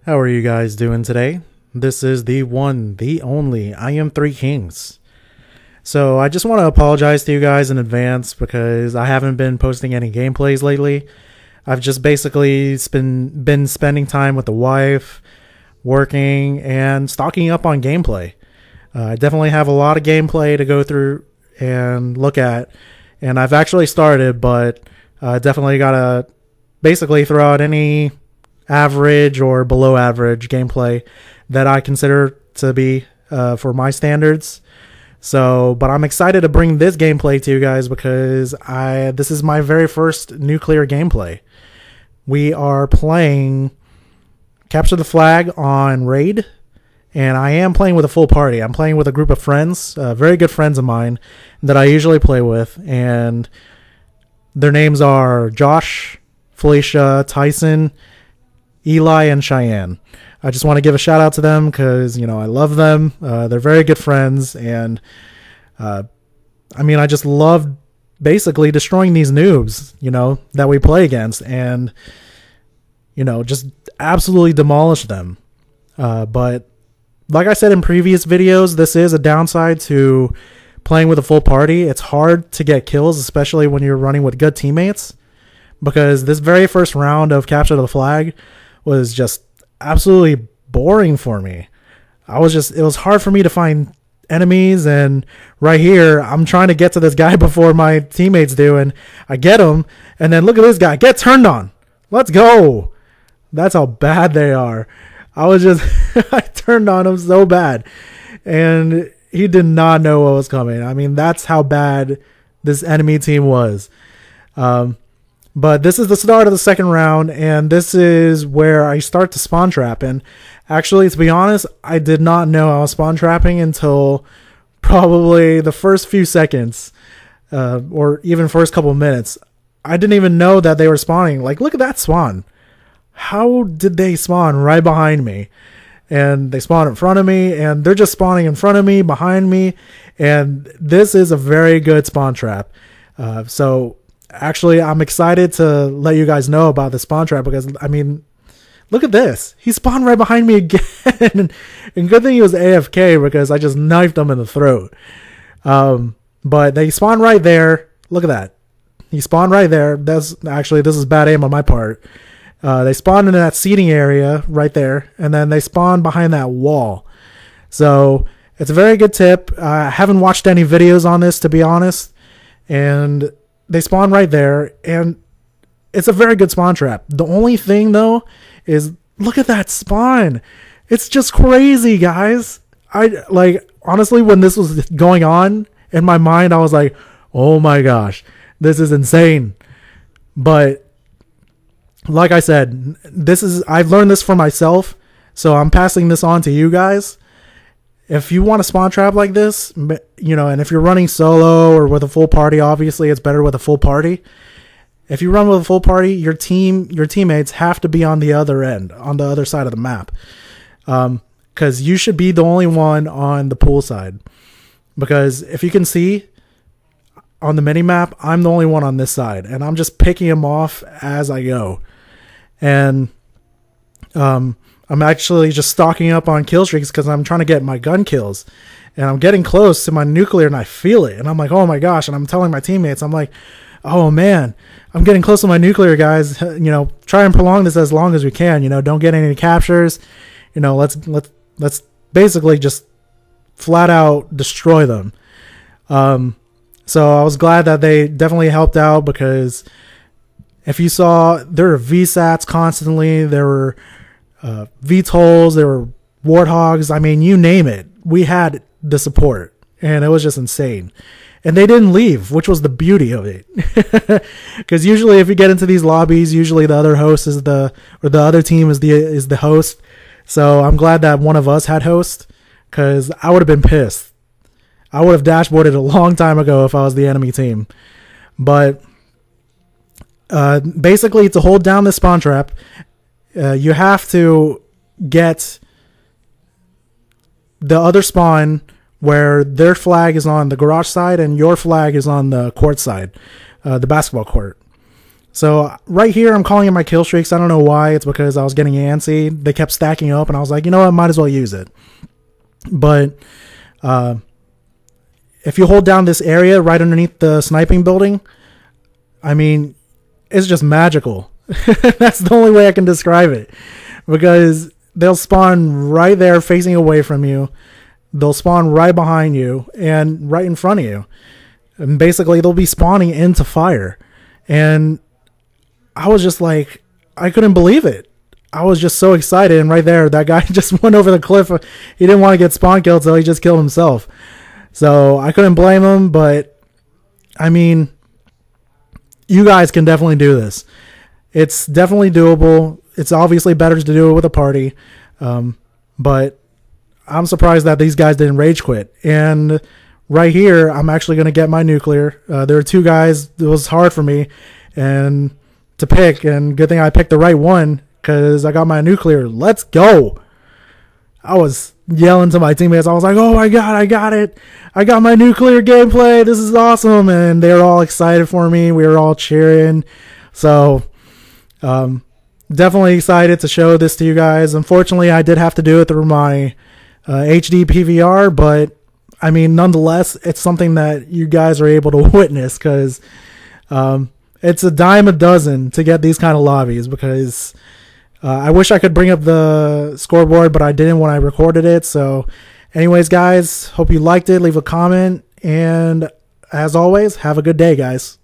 How are you guys doing today? This is the one, the only IAmThreeKings. So I just want to apologize to you guys in advance because I haven't been posting any gameplays lately. I've just basically been spending time with the wife, working, and stocking up on gameplay. I definitely have a lot of gameplay to go through and look at, and I've actually started, but definitely gotta basically throw out any average or below average gameplay that I consider to be for my standards. But I'm excited to bring this gameplay to you guys because this is my very first nuclear gameplay. We are playing Capture the Flag on Raid, and I am playing with a full party. I'm playing with a group of friends, very good friends of mine that I usually play with, and their names are Josh, Felicia, Tyson, Eli, and Cheyenne. I just want to give a shout out to them because, I love them. They're very good friends, and I just love basically destroying these noobs, that we play against, and, just absolutely demolish them. But like I said in previous videos, this is a downside to playing with a full party. It's hard to get kills, especially when you're running with good teammates, because this very first round of Capture the Flag was just absolutely boring for me. It was hard for me to find enemies, and right here I'm trying to get to this guy before my teammates do, and I get him, and then look at this guy get turned on. Let's go. That's how bad they are. I turned on him so bad, and he did not know what was coming. That's how bad this enemy team was. But this is the start of the second round, and this is where I start to spawn trap. And actually, to be honest, I did not know I was spawn trapping until probably the first few seconds, or even first couple of minutes. I didn't even know that they were spawning. Like, look at that spawn. How did they spawn right behind me? And they spawn in front of me, and they're just spawning in front of me, behind me. And this is a very good spawn trap. Actually, I'm excited to let you guys know about the spawn trap because, look at this. He spawned right behind me again. And good thing he was AFK because I just knifed him in the throat. But they spawned right there. Look at that. He spawned right there. This is bad aim on my part. They spawned in that seating area right there, and then they spawned behind that wall. So it's a very good tip. I haven't watched any videos on this, to be honest. And they spawn right there, and it's a very good spawn trap. The only thing, though, is look at that spawn. It's just crazy, guys. Honestly, when this was going on in my mind, I was like, oh my gosh, this is insane. But like I said, I've learned this for myself, so I'm passing this on to you guys. If you want a spawn trap like this, and if you're running solo or with a full party, obviously it's better with a full party. If you run with a full party, your teammates have to be on the other end, on the other side of the map. Because you should be the only one on the pool side. Because if you can see on the mini map, I'm the only one on this side, and I'm just picking them off as I go. And I'm actually just stocking up on kill streaks because I'm trying to get my gun kills, and I'm getting close to my nuclear, and I feel it, and I'm like, oh my gosh. And I'm telling my teammates, I'm like, oh man, I'm getting close to my nuclear, guys. Try and prolong this as long as we can. Don't get any captures. Let's basically just flat out destroy them. So I was glad that they definitely helped out, because if you saw, there were VSATs constantly, there were VTOLs, there were Warthogs. You name it. We had the support, and it was just insane. And they didn't leave, which was the beauty of it. Because usually, if you get into these lobbies, usually the other host is the other team is the host. So I'm glad that one of us had host, because I would have been pissed. I would have dashboarded a long time ago if I was the enemy team. But basically, to hold down this spawn trap, you have to get the other spawn where their flag is on the garage side and your flag is on the court side, the basketball court. So right here, I'm calling it my kill streaks. I don't know why. It's because I was getting antsy. They kept stacking up, and I was like, you know what? Might as well use it. But if you hold down this area right underneath the sniping building, I mean, it's just magical. That's the only way I can describe it. Because they'll spawn right there facing away from you. They'll spawn right behind you and right in front of you. And basically, they'll be spawning into fire. And I was just like, I couldn't believe it. I was just so excited. And right there, that guy just went over the cliff. He didn't want to get spawn killed, so he just killed himself. So I couldn't blame him. But, I mean, you guys can definitely do this. It's definitely doable. It's obviously better to do it with a party. But I'm surprised that these guys didn't rage quit. And right here, I'm actually going to get my nuclear. There are two guys. It was hard for me and to pick. And good thing I picked the right one because I got my nuclear. Let's go. I was yelling to my teammates. I was like, oh my God, I got it. I got my nuclear gameplay. This is awesome. And they were all excited for me. We were all cheering. So definitely excited to show this to you guys. Unfortunately, I did have to do it through my HD PVR, but I mean, nonetheless, it's something that you guys are able to witness because it's a dime a dozen to get these kind of lobbies because I wish I could bring up the scoreboard, but I didn't when I recorded it. So anyways, guys, hope you liked it. Leave a comment. And as always, have a good day, guys.